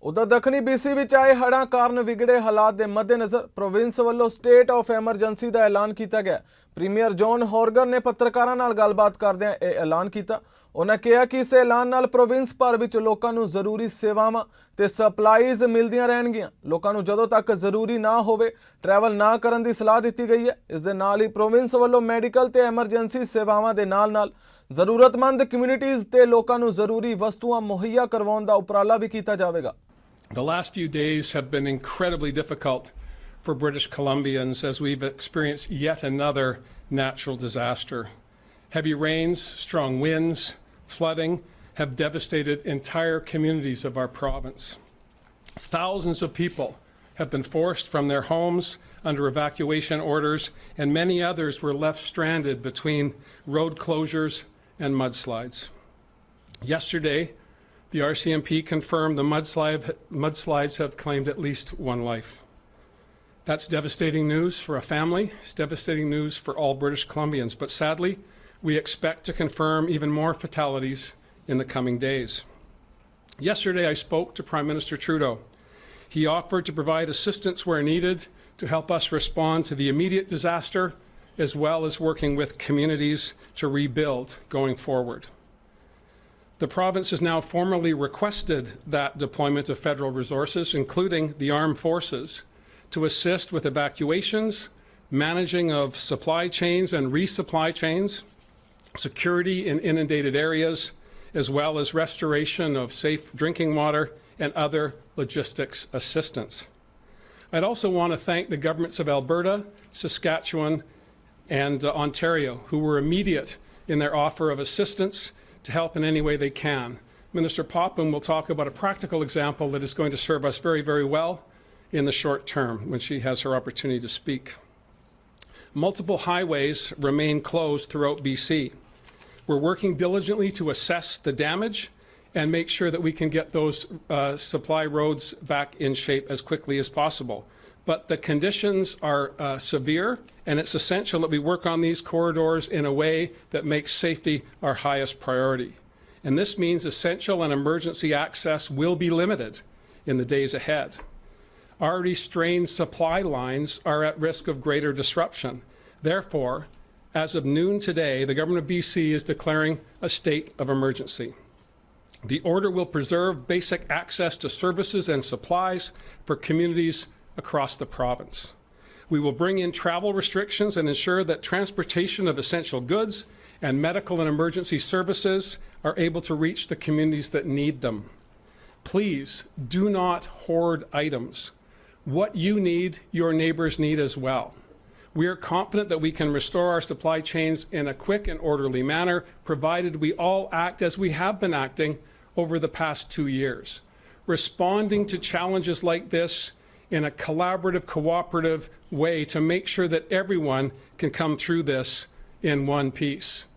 उधर दखनी बीसी विच आए हड़ां कारण विगड़े हालात के मद्देनज़र प्रोविंस वालों स्टेट ऑफ एमरजेंसी का ऐलान किया गया। प्रीमियर जॉन हॉर्गर ने पत्रकारों नाल गलबात करदे यह ऐलान किया। उन्होंने कहा कि इस ऐलान नाल प्रोविंस भर विच लोकां नूं जरूरी सेवावां ते सप्लाईज मिलदियां रहणगियां। लोकां नूं जदों तक जरूरी ना होवे ट्रैवल ना करन दी सलाह दी गई है। इस दे नाल ही प्रोविंस वालों मैडिकल ते एमरजेंसी सेवावां दे नाल जरूरतमंद कम्यूनिटीज़ ते लोकां नूं जरूरी वस्तुआं मुहैया करवाउण दा उपराला भी कीता जावेगा। The last few days have been incredibly difficult for British Columbians as we've experienced yet another natural disaster. Heavy rains, strong winds, flooding have devastated entire communities of our province. Thousands of people have been forced from their homes under evacuation orders, and many others were left stranded between road closures and mudslides. Yesterday, the RCMP confirmed the mudslides have claimed at least one life. That's devastating news for a family. It's devastating news for all British Columbians. But sadly, we expect to confirm even more fatalities in the coming days. Yesterday, I spoke to Prime Minister Trudeau. He offered to provide assistance where needed to help us respond to the immediate disaster, as well as working with communities to rebuild going forward. The province has now formally requested that deployment of federal resources, including the armed forces, to assist with evacuations, managing of supply chains and resupply chains, security in inundated areas, as well as restoration of safe drinking water and other logistics assistance. I'd also want to thank the governments of Alberta, Saskatchewan, and Ontario, who were immediate in their offer of assistance to help in any way they can. Minister Popham will talk about a practical example that is going to serve us very, very well in the short term when she has her opportunity to speak. Multiple highways remain closed throughout BC. We're working diligently to assess the damage and make sure that we can get those supply roads back in shape as quickly as possible. But the conditions are severe, and it's essential that we work on these corridors in a way that makes safety our highest priority. And this means essential and emergency access will be limited in the days ahead. Already strained supply lines are at risk of greater disruption. Therefore, as of noon today, the Government of BC is declaring a state of emergency. The order will preserve basic access to services and supplies for communities across the province. We will bring in travel restrictions and ensure that transportation of essential goods and medical and emergency services are able to reach the communities that need them. Please do not hoard items. What you need, your neighbors need as well. We are confident that we can restore our supply chains in a quick and orderly manner, provided we all act as we have been acting over the past 2 years, responding to challenges like this in a collaborative, cooperative way to make sure that everyone can come through this in one piece.